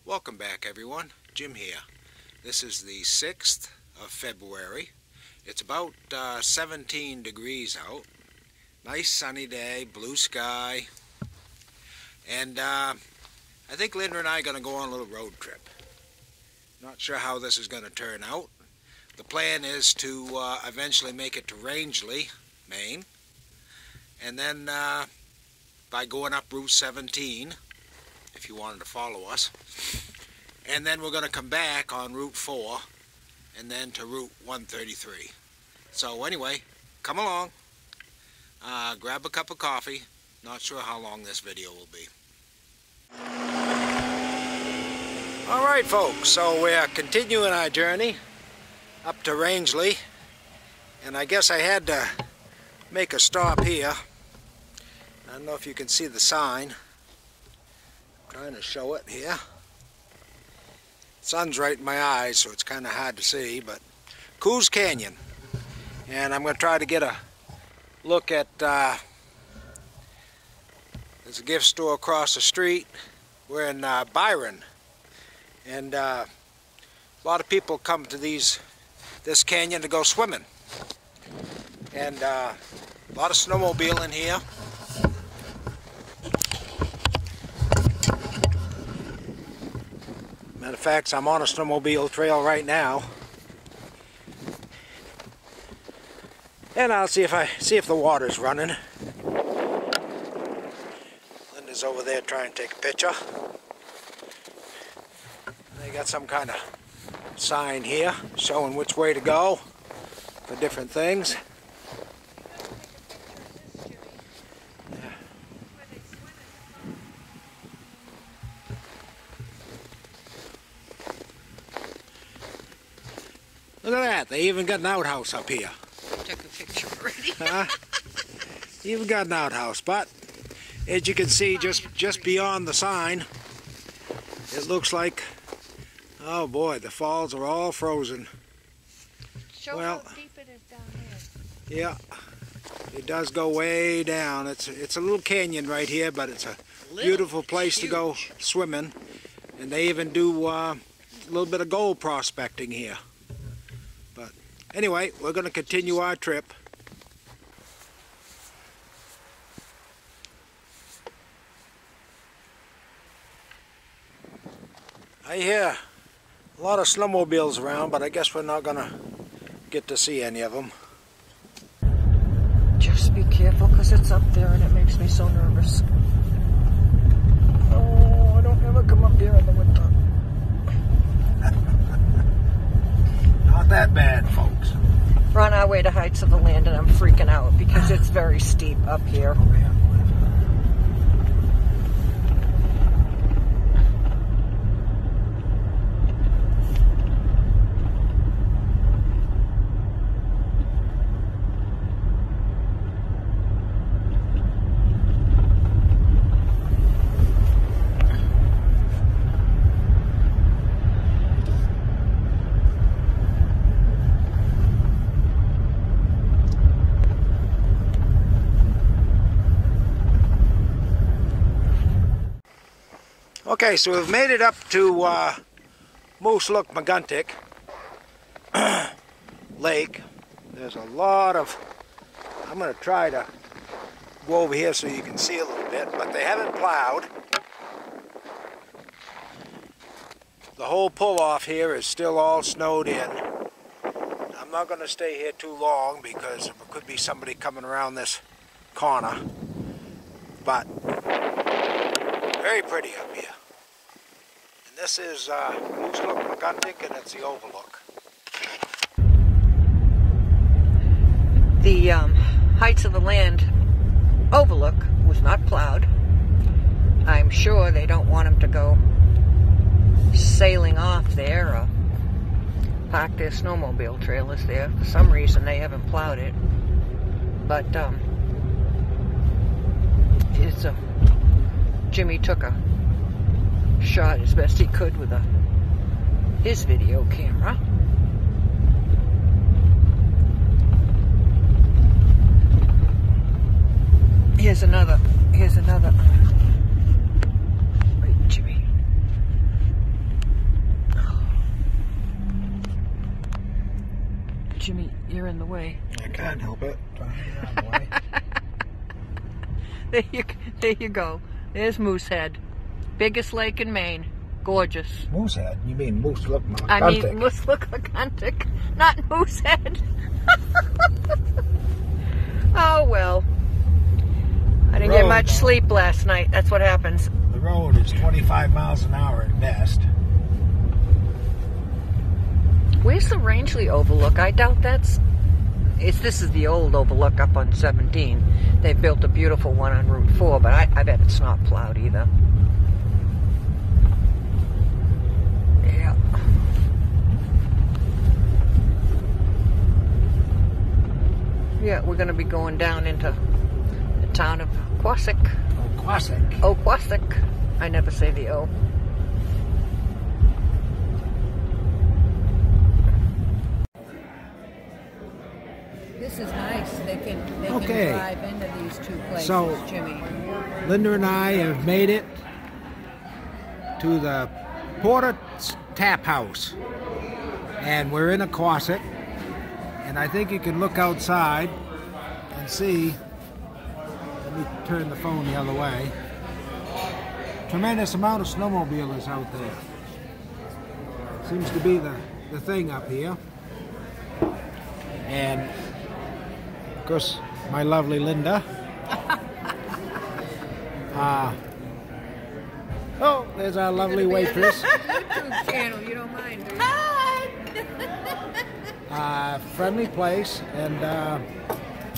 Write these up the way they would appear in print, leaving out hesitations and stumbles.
Welcome back, everyone. Jim here. This is the 6th of February. It's about 17 degrees out. Nice sunny day, blue sky. And I think Linda and I are going to go on a little road trip. Not sure how this is going to turn out. The plan is to eventually make it to Rangeley, Maine. And then by going up Route 17, if you wanted to follow us. And then we're going to come back on Route 4 and then to Route 133. So anyway, come along, grab a cup of coffee. Not sure how long this video will be. Alright folks, so we're continuing our journey up to Rangeley, and I guess I had to make a stop here. I don't know if you can see the sign. I'm trying to show it here. Sun's right in my eyes, so it's kind of hard to see, but Coos Canyon. And I'm going to try to get a look at, there's a gift store across the street. We're in Byron. And a lot of people come to this canyon to go swimming. And a lot of snowmobiling here. Matter of fact, I'm on a snowmobile trail right now. And I'll see if the water's running. Linda's over there trying to take a picture. They got some kind of sign here showing which way to go for different things. Look at that, they even got an outhouse up here. Took a picture already. Even got an outhouse, but as you can see, just beyond the sign, it looks like, oh boy, the falls are all frozen. Show how deep it is down here. Yeah, it does go way down. It's a little canyon right here, but it's a beautiful place to go swimming. And they even do a little bit of gold prospecting here. But anyway, we're going to continue our trip. I hear a lot of snowmobiles around, but I guess we're not going to get to see any of them. Just be careful, because it's up there and it makes me so nervous. Oh, I don't ever come up here in the winter. Not that bad, folks. We're on our way to Heights of the Land and I'm freaking out because it's very steep up here. Oh, yeah. Okay, so we've made it up to Moose Look Maguntic Lake. There's a lot of, I'm going to try to go over here so you can see a little bit, but they haven't plowed. The whole pull-off here is still all snowed in. I'm not going to stay here too long because there could be somebody coming around this corner, but very pretty up here. And this is Moose Look Maguntic, and it's the overlook. The Heights of the Land overlook was not plowed. I'm sure they don't want them to go sailing off there or park their snowmobile trailers there. For some reason they haven't plowed it. But it's Jimmy took a shot as best he could with his video camera. Here's another. Wait, Jimmy. Jimmy, you're in the way. I can't help it. I'm in the way. There you go. There's Moosehead. Biggest lake in Maine. Gorgeous. Moosehead? You mean Moose Look Macantic? I mean Moose Look Macantic, not Moosehead. Oh well. I didn't get much sleep last night. That's what happens. The road is 25 miles an hour at best. Where's the Rangeley Overlook? I doubt this is the old overlook up on 17. They built a beautiful one on Route 4, but I bet it's not plowed either. Yeah. Yeah, we're going to be going down into the town of Quasic. Quasic. Oh, Quasic. I never say the O. This is nice. They can drive into these two places, so, Jimmy. Linda and I have made it to the Porter Tap House. And we're in a Quasic. And I think you can look outside and see. Let me turn the phone the other way. Tremendous amount of snowmobilers out there. Seems to be the thing up here. And of course, my lovely Linda. Oh, there's our lovely waitress. YouTube channel, you don't mind, do you? Hi! Friendly place, and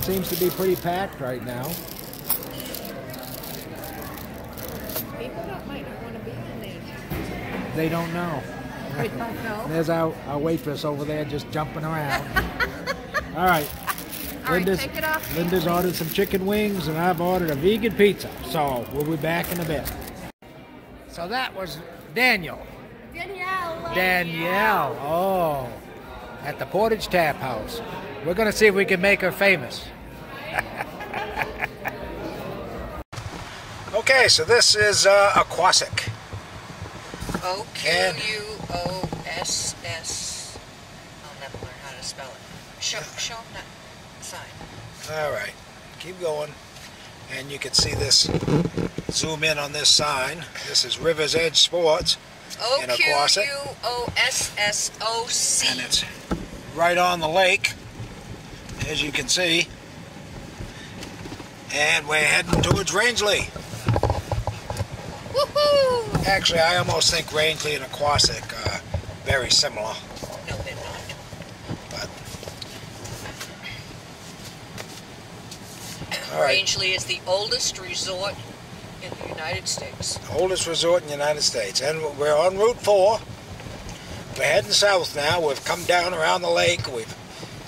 seems to be pretty packed right now. People might not want to be in there. They don't know. They don't know. There's our waitress over there just jumping around. All right. Take it off. Linda's ordered some chicken wings, and I've ordered a vegan pizza. So we'll be back in a bit. So that was Danielle. Danielle. Oh, at the Portage Tap House. We're going to see if we can make her famous. Okay, so this is a Quasic. O-Q-U-O-S-S. I'll never learn how to spell it. Show them that sign. All right, keep going. And you can see this, zoom in on this sign. This is River's Edge Sports in a Quasic. O-Q-U-O-S-S-O-C. And it's right on the lake, as you can see. And we're heading towards Rangeley. Woohoo! Actually, I almost think Rangeley and a Quasic are very similar. No, they're not. But, all right. Rangeley is the oldest resort in the United States. Oldest resort in the United States. And we're on Route 4. We're heading south now. We've come down around the lake. We've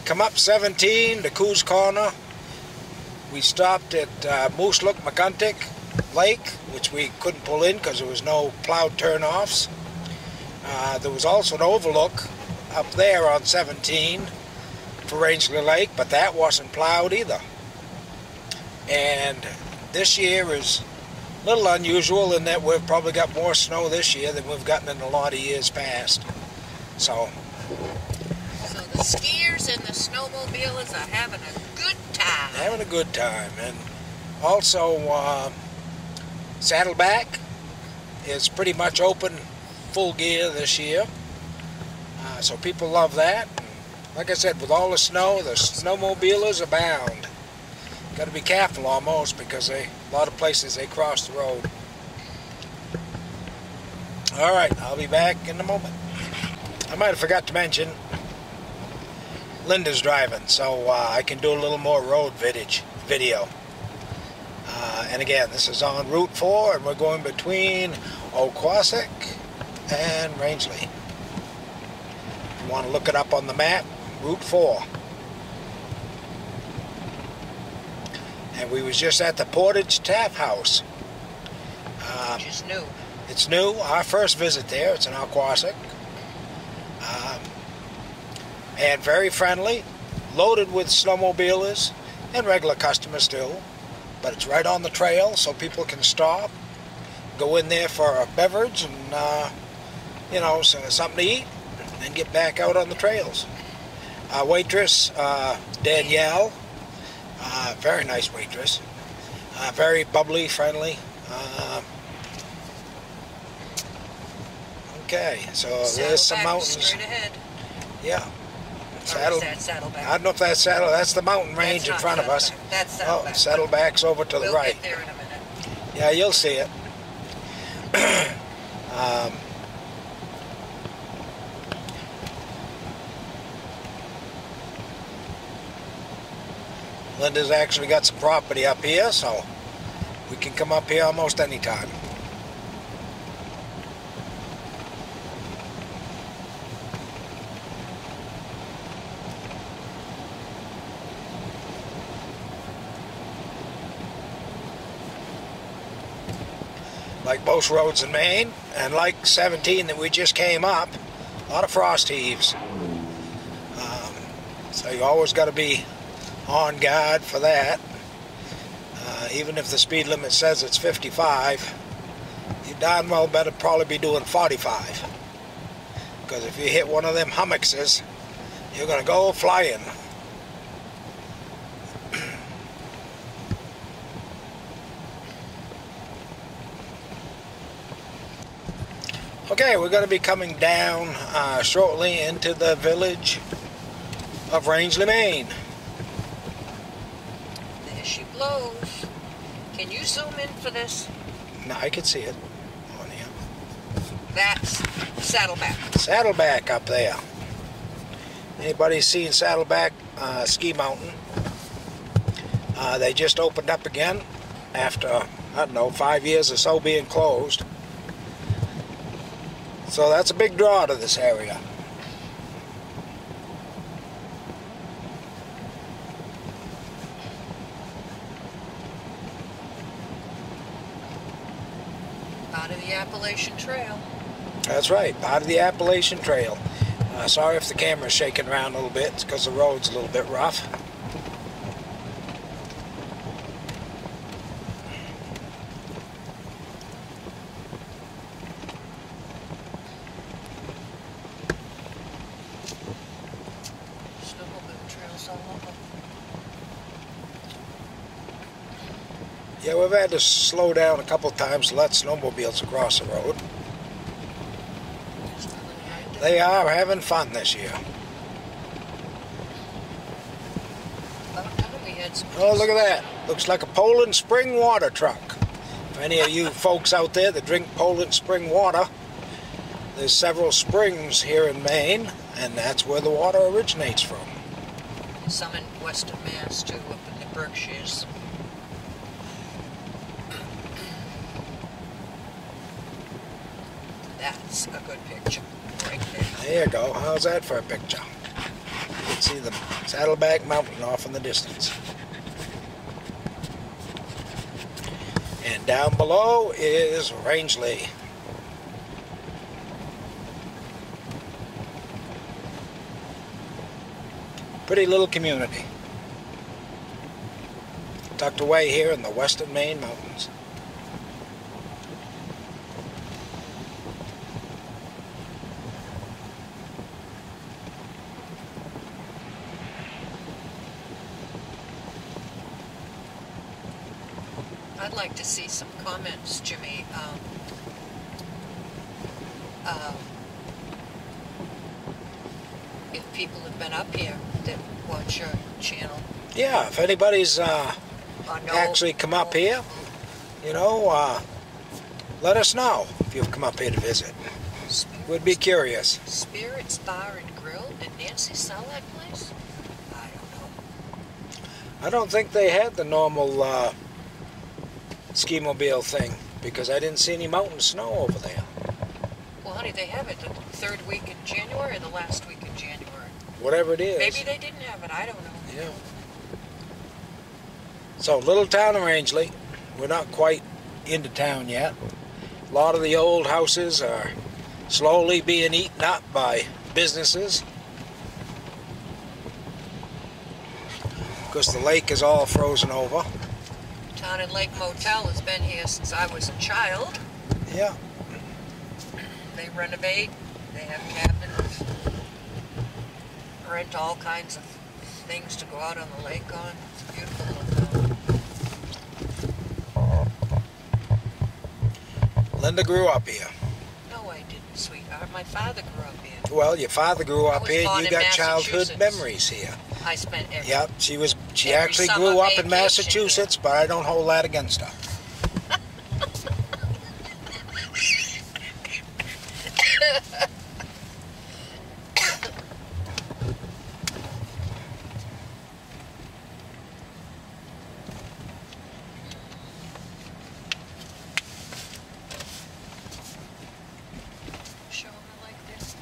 come up 17 to Coos Corner. We stopped at Moose Look Macantic Lake, which we couldn't pull in because there was no plowed turnoffs. There was also an overlook up there on 17 for Rangeley Lake, but that wasn't plowed either. And this year is a little unusual in that we've probably got more snow this year than we've gotten in a lot of years past. So the skiers and the snowmobilers are having a good time. Having a good time. And also Saddleback is pretty much open full gear this year. So people love that. And like I said, with all the snow, the snowmobilers abound. Got to be careful almost because a lot of places they cross the road. All right, I'll be back in a moment. I might have forgot to mention Linda's driving, so I can do a little more road video. And again, this is on Route 4, and we're going between Quasic and Rangeley. If you want to look it up on the map, Route 4. And we was just at the Portage Tap House. Which is new. It's new. Our first visit there. It's in Quasic. And very friendly, loaded with snowmobilers and regular customers still. But it's right on the trail, so people can stop, go in there for a beverage and, something to eat, and then get back out on the trails. waitress, Danielle. Very nice waitress. Very bubbly, friendly. Okay, so there's some mountains. Straight ahead. Yeah. Saddleback. I don't know if that's That's the mountain range in front of us. That's Saddleback. Oh, Saddleback's over to the right. We'll get there in a minute. Yeah, you'll see it. Linda's actually got some property up here, so we can come up here almost any time. Like most roads in Maine, and like 17 that we just came up, a lot of frost heaves. So you always got to be on guard for that. Even if the speed limit says it's 55, you darn well better probably be doing 45. Because if you hit one of them hummocks, you're going to go flying. Okay, we're going to be coming down shortly into the village of Rangeley, Maine. There she blows. Can you zoom in for this? No, I can see it on here. That's Saddleback. Saddleback up there. Anybody seen Saddleback Ski Mountain? They just opened up again after, I don't know, 5 years or so being closed. So that's a big draw to this area. Part of the Appalachian Trail. That's right, part of the Appalachian Trail. Sorry if the camera's shaking around a little bit, it's because the road's a little bit rough. Yeah, we've had to slow down a couple times to let snowmobiles across the road. They are having fun this year. Oh, look at that. Looks like a Poland Spring water truck. For any of you folks out there that drink Poland Spring water, there's several springs here in Maine, and that's where the water originates from. Some in western Mass, too, up in the Berkshires. That's a good picture, right there. There you go. How's that for a picture? You can see the Saddleback Mountain off in the distance. And down below is Rangeley. Pretty little community. Tucked away here in the western Maine mountains. I'd like to see some comments, Jimmy. If people have been up here that watch your channel. Yeah, if anybody's actually come up here, you know, let us know if you've come up here to visit. We'd be curious. Spirits Bar and Grill, did Nancy sell that place? I don't know. I don't think they had the normal ski-mobile thing, because I didn't see any mountain snow over there. Well, honey, they have it the third week in January or the last week in January. Whatever it is. Maybe they didn't have it, I don't know. Yeah. So, little town of Rangeley. We're not quite into town yet. A lot of the old houses are slowly being eaten up by businesses. Because the lake is all frozen over. Town and Lake Motel has been here since I was a child. Yeah. They renovate, they have cabins. rent all kinds of things to go out on the lake on. It's a beautiful little town. Linda grew up here. No, I didn't, sweetheart. My father grew up here. Well, your father grew up here. born You in got childhood Massachusetts. memories here. I spent every... Yep, she every actually summer grew up vacation in Massachusetts, but I don't hold that against her. Show them I like this.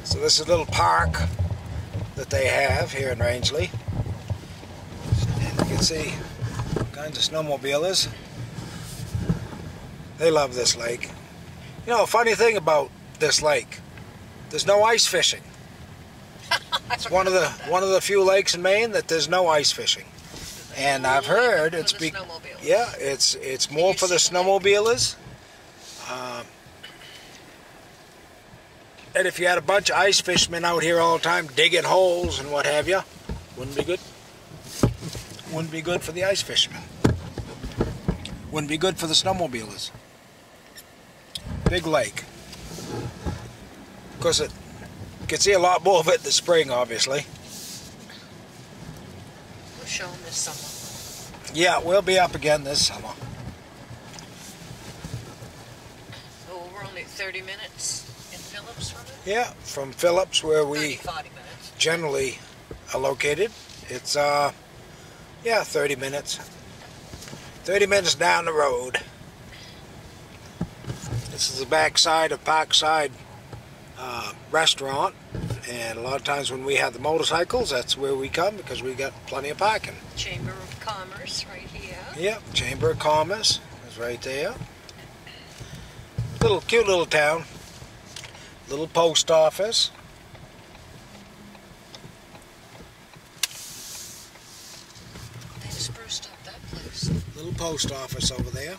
So this is a little park that they have here in Rangeley. And you can see all kinds of snowmobilers. They love this lake. You know, a funny thing about this lake, there's no ice fishing. It's one of the few lakes in Maine that there's no ice fishing. And I've heard it's it's more for the snowmobilers. And if you had a bunch of ice fishermen out here all the time digging holes and what have you, wouldn't be good. Wouldn't be good for the ice fishermen. Wouldn't be good for the snowmobilers. Big lake. Of course, you can see a lot more of it in the spring, obviously. We'll show them this summer. Yeah, we'll be up again this summer. Oh, we're only 30 minutes in Phillips from it? Yeah, from Phillips, where 40 we minutes. generally are located. It's, yeah, 30 minutes. 30 minutes down the road. This is the back side of Parkside restaurant, and a lot of times when we have the motorcycles, that's where we come because we got plenty of parking. Chamber of Commerce right here. Yep, Chamber of Commerce is right there. Cute little town. Little post office. They spruced up that place. Little post office over there.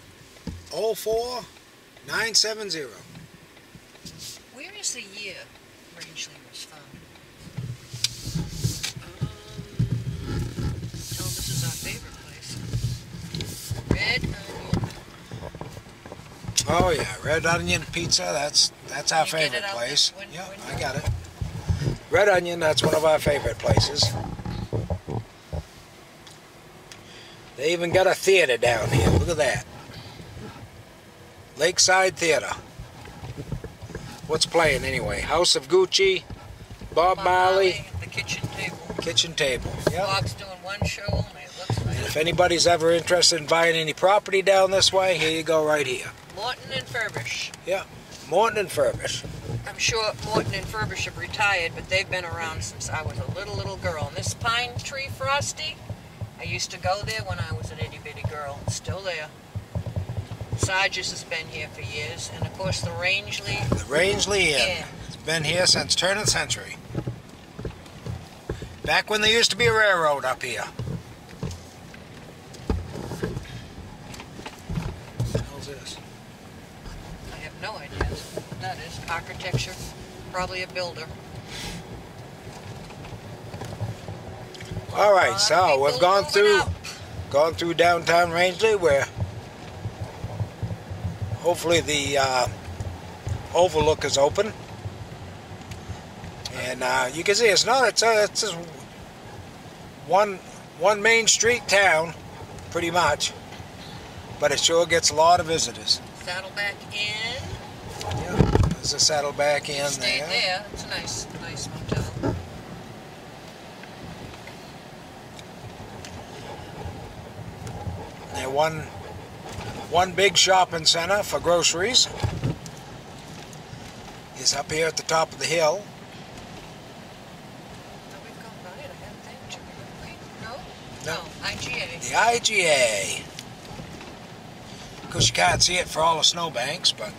04970. Where is the year Rangeley was founded? Oh, this is our favorite place. Red Onion. Oh yeah, Red Onion Pizza, that's our You get favorite it out place. there? Yeah, When I got it. Red Onion, that's one of our favorite places. They even got a theater down here. Look at that. Lakeside Theater. What's playing anyway? House of Gucci, Bob Marley, The kitchen table. Kitchen Table. Yep. Bob's doing one show only, it looks like. And if anybody's ever interested in buying any property down this way, here you go right here. Morton and Furbish. Yeah, Morton and Furbish. I'm sure Morton and Furbish have retired, but they've been around since I was a little girl. And this pine tree, Frosty, I used to go there when I was an itty-bitty girl. It's still there. Sarge's has been here for years. And, of course, the Rangeley. The Rangeley Inn. Yeah. It's been here since turn of the century. Back when there used to be a railroad up here. What the hell's this? I have no idea what that is. Architecture. Probably a builder. All right, so we've gone through downtown Rangeley, where hopefully the overlook is open, and you can see it's just one main street town, pretty much, but it sure gets a lot of visitors. Saddleback Inn. Yeah, there's a Saddleback Inn Stayed there. there. It's a nice motel. They're one big shopping center for groceries is up here at the top of the hill. We've gone by it, I hadn't think, haven't we? No? No. IGA. The IGA. Of course, you can't see it for all the snowbanks, but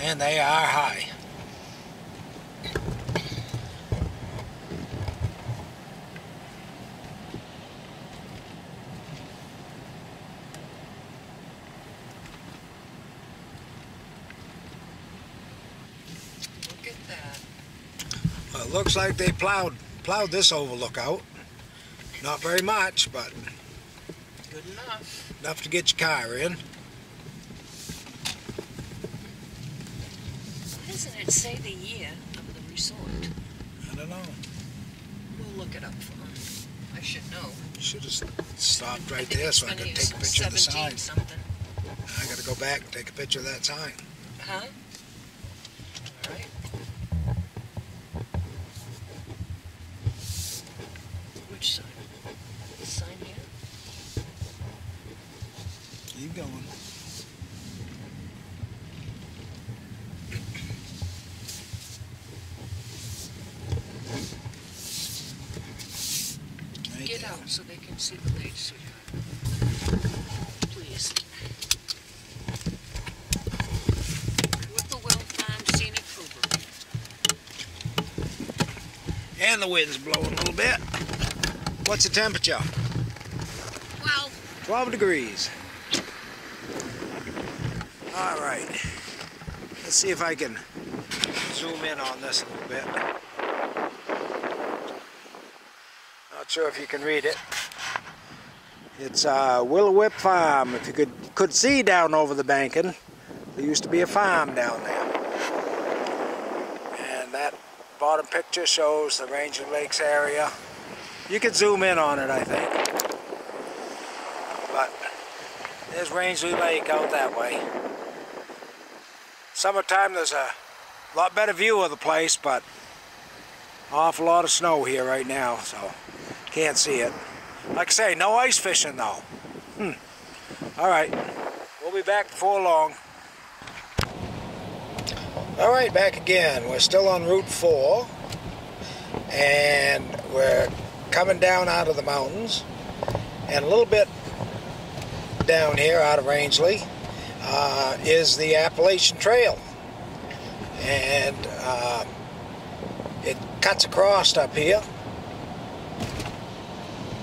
and they are high. it looks like they plowed this overlook out. Not very much, but Good enough. enough to get your car in. Why doesn't it say the year of the resort? I don't know. We'll look it up for them. I should know. Should have stopped right there so I could take a picture of the sign. Something. I got to go back and take a picture of that sign. Huh? All right. Which sign? This sign here? Keep going. Right Get there. out so they can see the lady, sweetheart. Please. Whippoorwill Farm Scenic Program. And the wind's blowing a little bit. What's the temperature? Well, 12 degrees. All right. Let's see if I can zoom in on this a little bit. Not sure if you can read it. It's Whippoorwill Farm. If you could see down over the banking, there used to be a farm down there. And that bottom picture shows the Rangeley Lakes area. You could zoom in on it, I think. But there's Rangeley Lake out that way. Summertime, there's a lot better view of the place, but awful lot of snow here right now, so can't see it. Like I say, no ice fishing though. All right, we'll be back before long. All right, back again. We're still on Route 4, and we're coming down out of the mountains, and a little bit down here out of Rangeley is the Appalachian Trail, and it cuts across up here,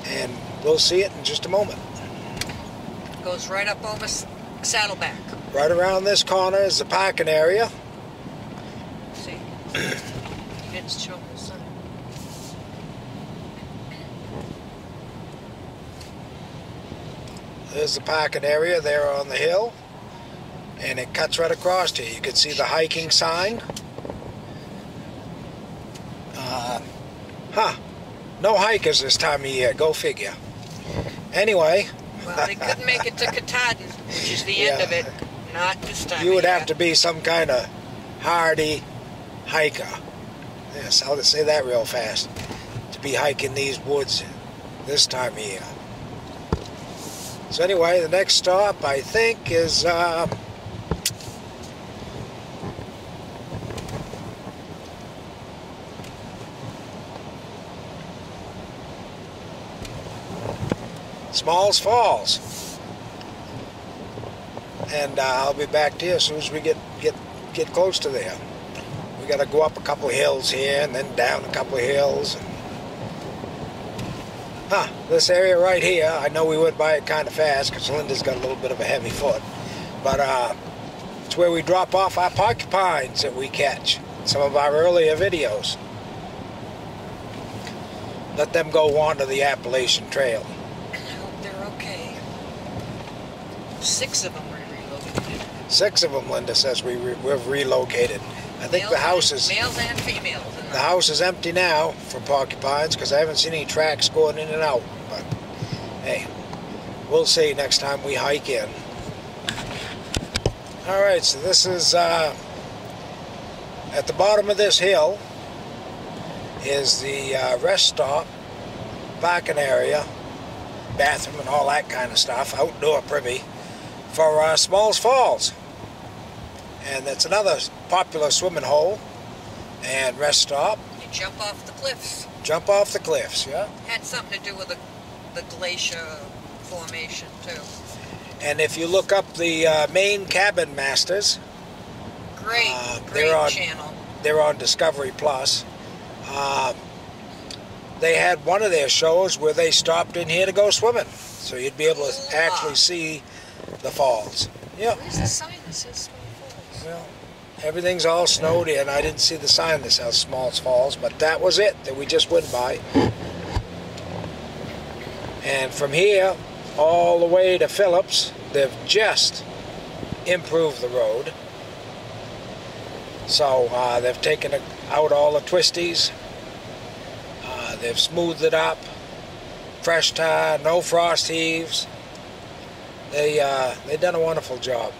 and we'll see it in just a moment. goes right up over Saddleback. Right around this corner is the parking area. See? It's shown the sun. There's the parking area there on the hill, and it cuts right across here. You can see the hiking sign. No hikers this time of year, go figure. Anyway. Well, they couldn't make it to Katahdin, which is the end of it. Not this time. You would have to be some kind of hardy hiker. Yes, I'll just say that real fast. To be hiking these woods this time of year. So anyway, the next stop, I think, is Smalls Falls. And I'll be back to you as soon as we get close to there. We got to go up a couple of hills here and then down a couple of hills. This area right here, I know we went by it kind of fast because Linda's got a little bit of a heavy foot. But it's where we drop off our porcupines that we catch in some of our earlier videos. Let them go wander the Appalachian Trail. I hope they're okay. 6 of them were relocated. 6 of them, Linda says we've relocated. I think the house is... Males and females. The house is empty now for porcupines because I haven't seen any tracks going in and out. But, hey, we'll see next time we hike in. Alright, so this is... at the bottom of this hill is the rest stop, parking area, bathroom and all that kind of stuff, outdoor privy, for Smalls Falls. And it's another popular swimming hole and rest stop. You jump off the cliffs. Jump off the cliffs, yeah. Had something to do with the glacier formation, too. And if you look up the Maine Cabin Masters, great channel. They're on Discovery Plus. They had one of their shows where they stopped in here to go swimming. So you'd be able to actually see the falls. Yeah. Where's the sign that says Small Falls? Well, Everything's all snowed in. I didn't see the sign that says Smalls Falls, but that was it that we just went by. And from here all the way to Phillips, they've just improved the road. So they've taken out all the twisties. They've smoothed it up. Fresh tire, no frost heaves. They've done a wonderful job.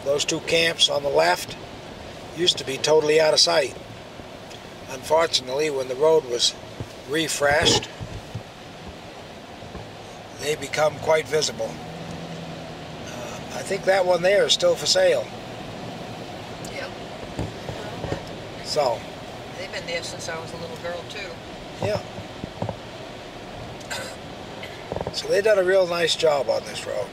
Those two camps on the left used to be totally out of sight. Unfortunately, when the road was refreshed, they become quite visible. I think that one there is still for sale. Yep. So. They've been there since I was a little girl too. Yeah. So they've done a real nice job on this road.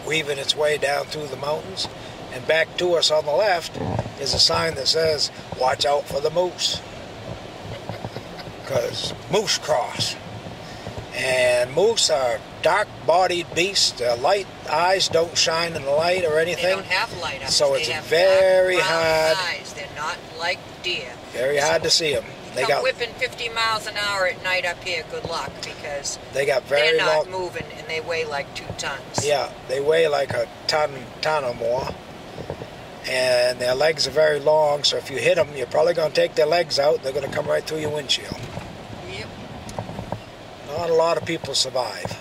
Weaving its way down through the mountains, and back to us on the left is a sign that says, "Watch out for the moose." Because moose cross. And moose are dark-bodied beasts. Their light eyes don't shine in the light or anything. They don't have light eyes. So it's they have very dark hard. brown eyes. They're not like deer. Very hard to see them. They come whipping 50 miles an hour at night up here. Good luck, because they got very they're not long, moving, and they weigh like 2 tons. Yeah, they weigh like a ton or more. And their legs are very long, so if you hit them, you're probably going to take their legs out. They're going to come right through your windshield. Yep. Not a lot of people survive.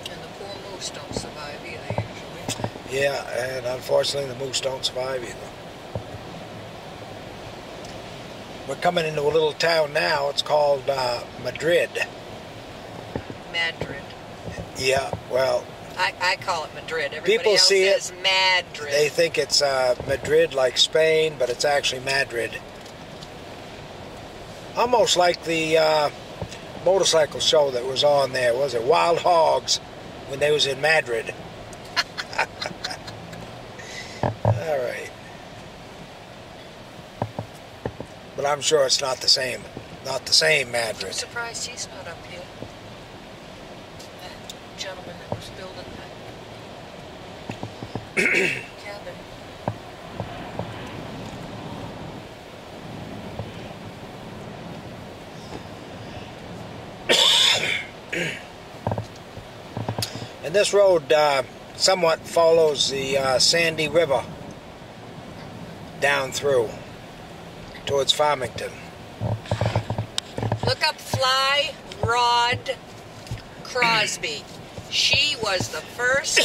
And the poor moose don't survive either, usually. Yeah, and unfortunately the moose don't survive either. We're coming into a little town now. It's called Madrid. Madrid. Yeah, well, I call it Madrid. Everybody people else see says Madrid. They think it's Madrid like Spain, but it's actually Madrid. Almost like the motorcycle show that was on there. Was it Wild Hogs when they was in Madrid? All right. But I'm sure it's not the same. Not the same Madrid. I'm surprised he's not up here. That gentleman that was building that cabin. And this road somewhat follows the Sandy River down through towards Farmington. Look up Fly Rod Crosby. She was the first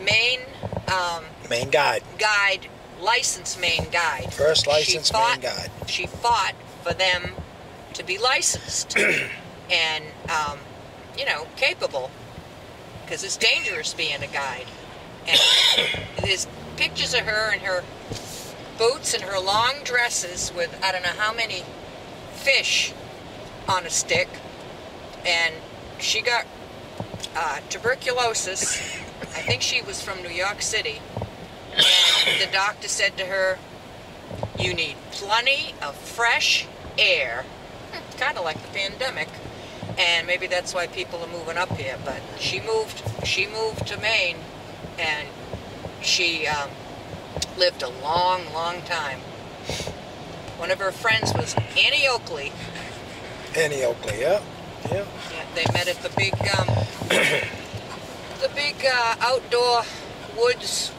Maine guide. Licensed Maine guide. First licensed Maine guide. She fought for them to be licensed and, capable, because it's dangerous being a guide. And there's pictures of her in her boots and her long dresses with I don't know how many fish on a stick, and she got tuberculosis. I think she was from New York City, and the doctor said to her, "You need plenty of fresh air," kind of like the pandemic, and maybe that's why people are moving up here. But she moved to Maine, and she lived a long, long time. One of her friends was Annie Oakley. Annie Oakley, yeah. Yeah, they met at the big outdoor woods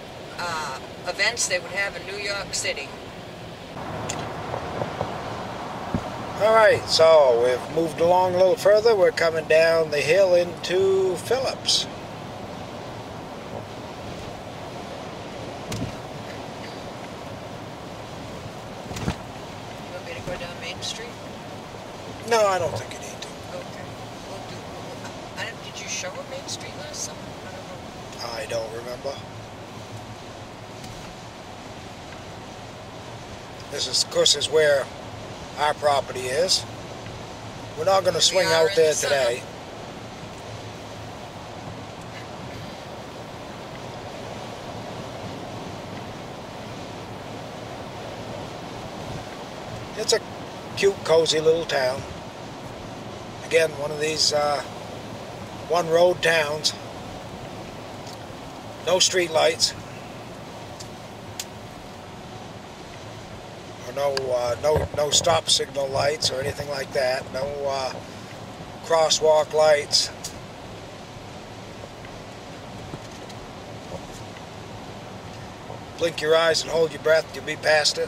events they would have in New York City. All right, so we've moved along a little further. We're coming down the hill into Phillips. You want me to go down Main Street? No, I don't think you need to. Okay. Did you show her Main Street last summer? I don't know. I don't remember. This is, of course, is where our property is. We're not going to swing out there today. It's a cute, cozy little town. Again, one of these one-road towns. No street lights. Or no stop signal lights or anything like that. No crosswalk lights. Blink your eyes and hold your breath, you'll be past it.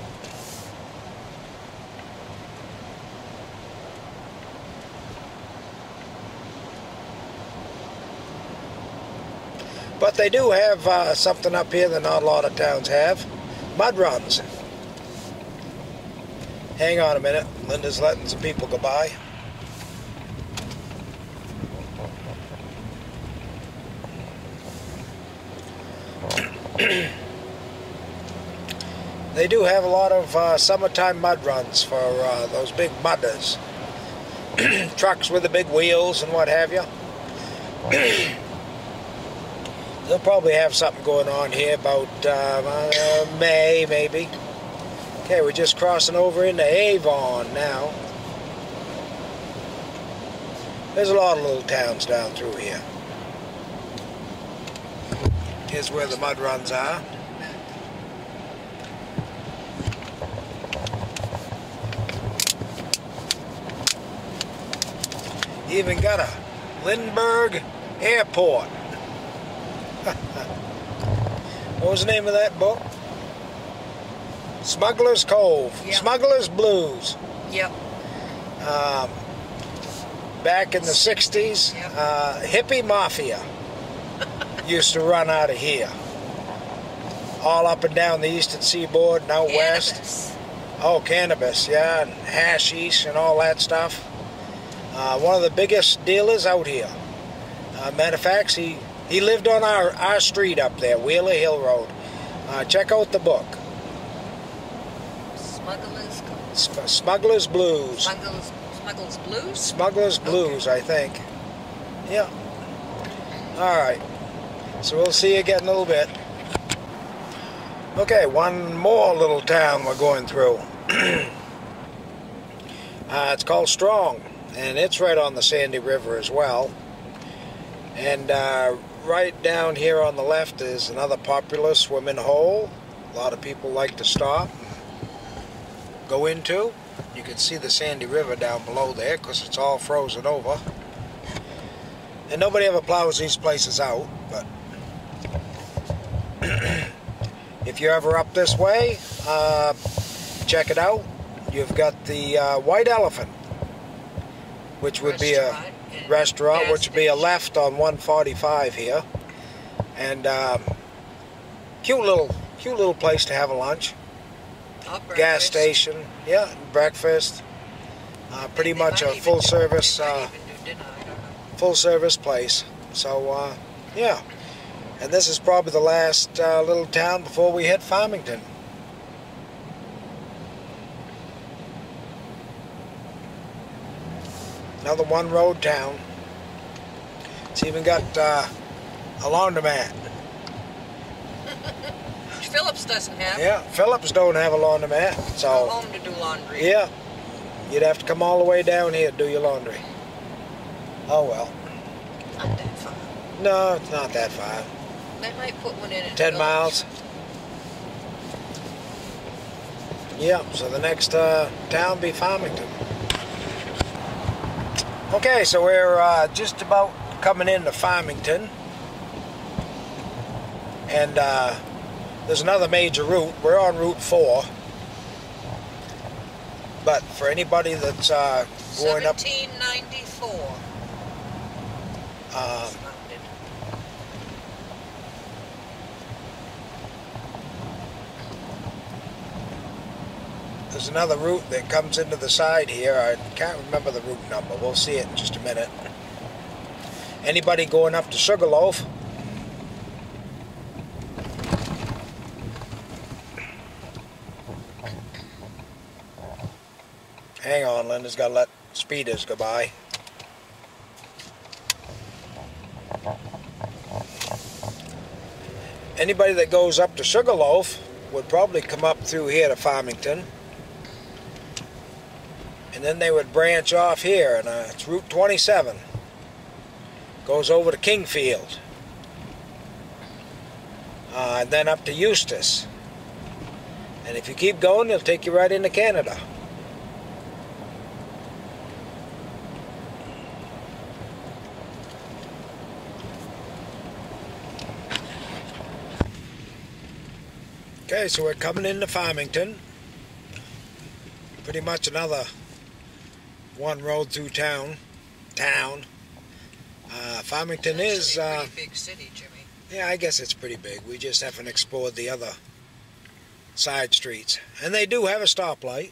But they do have something up here that not a lot of towns have. Mud runs. Hang on a minute. Linda's letting some people go by. They do have a lot of summertime mud runs for those big mudders. Trucks with the big wheels and what have you. They'll probably have something going on here about May, maybe. Okay, we're just crossing over into Avon now. There's a lot of little towns down through here. Here's where the mud runs are. You even got a Lindbergh Airport. What was the name of that book? Smuggler's Cove. Yep. Smuggler's Blues. Yep. Back in the 60s, yep. Hippie Mafia used to run out of here. All up and down the eastern seaboard and out west. Oh, cannabis, yeah, and hashish and all that stuff. One of the biggest dealers out here. Matter of fact, he lived on our street up there, Wheeler Hill Road. Check out the book. Smuggler's Blues. Smuggler's Blues? Smuggler's Blues, okay. I think. Yeah. Alright. So we'll see you again in a little bit. Okay, one more little town we're going through. It's called Strong, and it's right on the Sandy River as well. And right down here on the left is another popular swimming hole. A lot of people like to stop, go into. You can see the Sandy River down below there because it's all frozen over. And nobody ever plows these places out, but if you're ever up this way, check it out. You've got the White Elephant, which would be a restaurant, which would be a left on 145 here, and cute little place to have a lunch. Gas station, yeah, breakfast. Pretty much a full service place. So yeah, and this is probably the last little town before we hit Farmington. Another one-road town. It's even got a laundromat. Phillips doesn't have. Yeah, Phillips don't have a laundromat. So go home to do laundry. Yeah, you'd have to come all the way down here to do your laundry. Oh well. Not that far. No, it's not that far. They might put one in. 10 miles. Yeah, so the next town be Farmington. Okay, so we're just about coming into Farmington, and there's another major route. We're on Route 4, but for anybody that's going up... 1794. There's another route that comes into the side here. I can't remember the route number. We'll see it in just a minute. Anybody going up to Sugarloaf? Hang on, Linda's got to let speeders go by. Anybody that goes up to Sugarloaf would probably come up through here to Farmington. And then they would branch off here, and it's Route 27. Goes over to Kingfield. And then up to Eustis. And if you keep going, it'll take you right into Canada. Okay, so we're coming into Farmington. Pretty much another one road through town. Farmington is a pretty big city, Jimmy. Yeah, I guess it's pretty big. We just haven't explored the other side streets. And they do have a stoplight.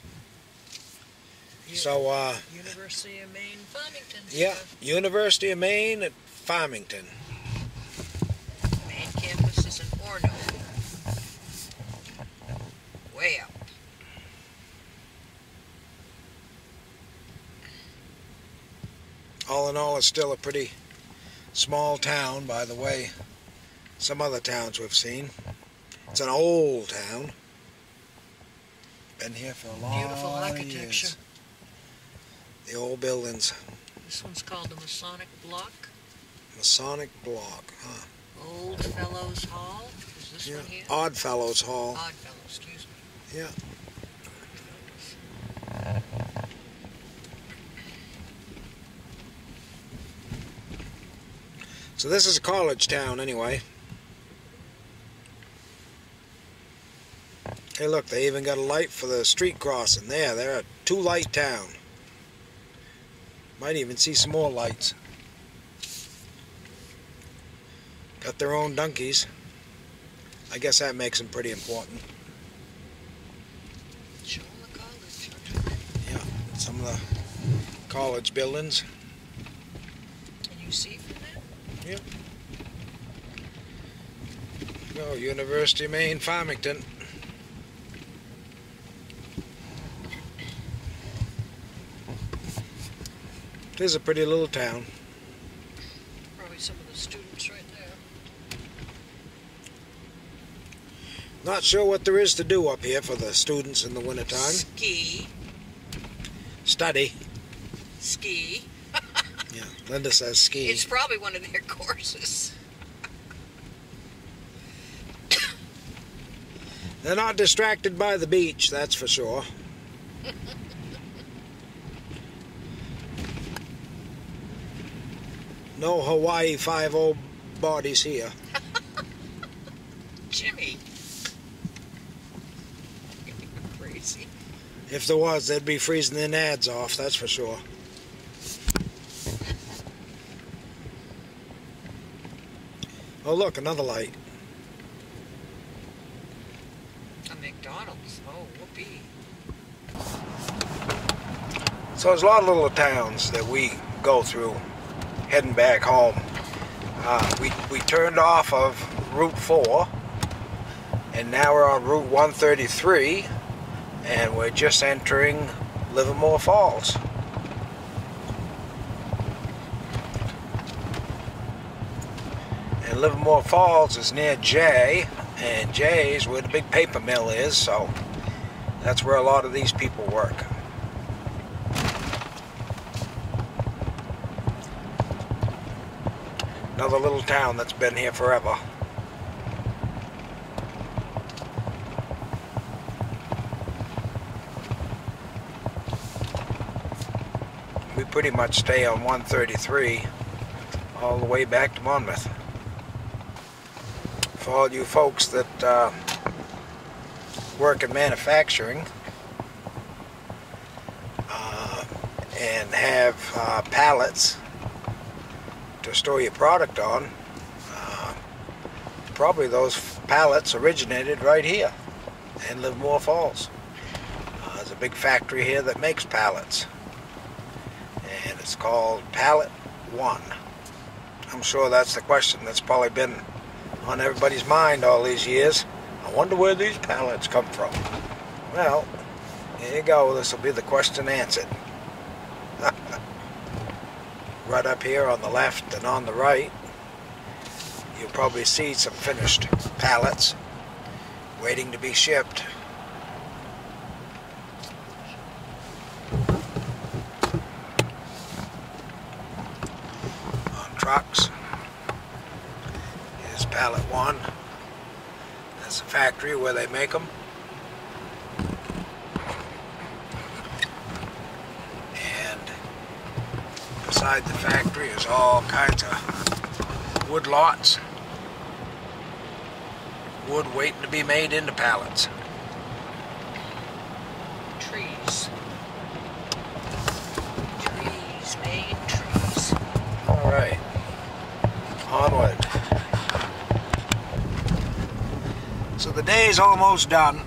So, University of Maine, Farmington. Yeah, University of Maine at Farmington. The main campus is in Orono. Way up. All in all, it's still a pretty small town, by the way. Some other towns we've seen. It's an old town. Been here for a long Beautiful architecture. Years. The old buildings. This one's called the Masonic Block. Masonic Block, huh? Old Fellows Hall. Is this one here? Odd Fellows Hall. Odd Fellows, excuse me. Yeah. So this is a college town anyway. Hey look, they even got a light for the street crossing there. They're a 2-light town. Might even see some more lights. Got their own donkeys. I guess that makes them pretty important. Show them the college. Yeah, some of the college buildings. Can you see from that? Yep. Oh, University of Maine, Farmington. It is a pretty little town. Probably some of the students right there. Not sure what there is to do up here for the students in the wintertime. Ski. Study. Ski. Yeah, Linda says ski. It's probably one of their courses. They're not distracted by the beach, that's for sure. No Hawaii 5-0 bodies here. Jimmy. You're crazy. If there was, they'd be freezing their nads off, that's for sure. Oh look, another light. A McDonald's. Oh, whoopee. So there's a lot of little towns that we go through heading back home. We turned off of Route 4 and now we're on Route 133 and we're just entering Livermore Falls. And Livermore Falls is near Jay, and Jay is where the big paper mill is, so that's where a lot of these people work. Another little town that's been here forever. We pretty much stay on 133 all the way back to Monmouth. For all you folks that work in manufacturing and have pallets to store your product on, probably those pallets originated right here in Livermore Falls. There's a big factory here that makes pallets, and it's called Pallet One. I'm sure that's the question that's probably been on everybody's mind all these years. I wonder where these pallets come from. Well, here you go. This will be the question answered. Right up here on the left and on the right, you'll probably see some finished pallets waiting to be shipped. trucks. Here's pallet 1. That's the factory where they make them. And beside the factory is all kinds of wood lots. Wood waiting to be made into pallets. Trees. Trees, Maine trees. Alright. Onward. So the day is almost done.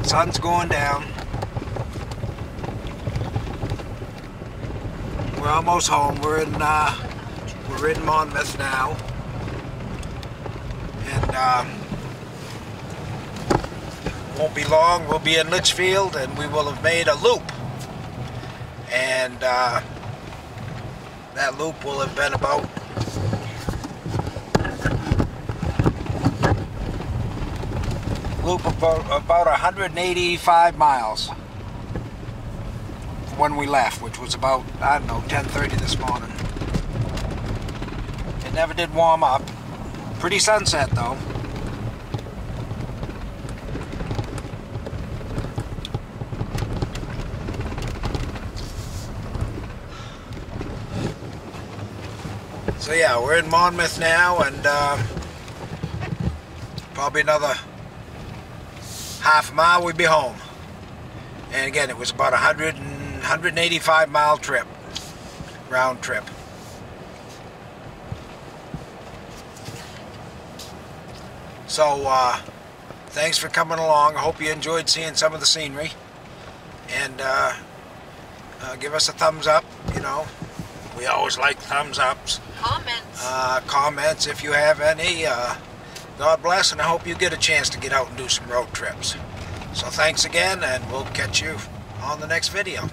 Sun's going down. We're almost home. We're in Monmouth now. And won't be long. We'll be in Litchfield, and we will have made a loop. And that loop will have been about about 185 miles when we left, which was about, I don't know, 10:30 this morning. It never did warm up. Pretty sunset though. So yeah, we're in Monmouth now, and probably another half a mile we'd be home. And again, it was about 185 mile trip, round trip. So thanks for coming along. I hope you enjoyed seeing some of the scenery, and give us a thumbs up. You know, we always like thumbs ups. Comments if you have any. God bless, and I hope you get a chance to get out and do some road trips. So thanks again, and we'll catch you on the next video.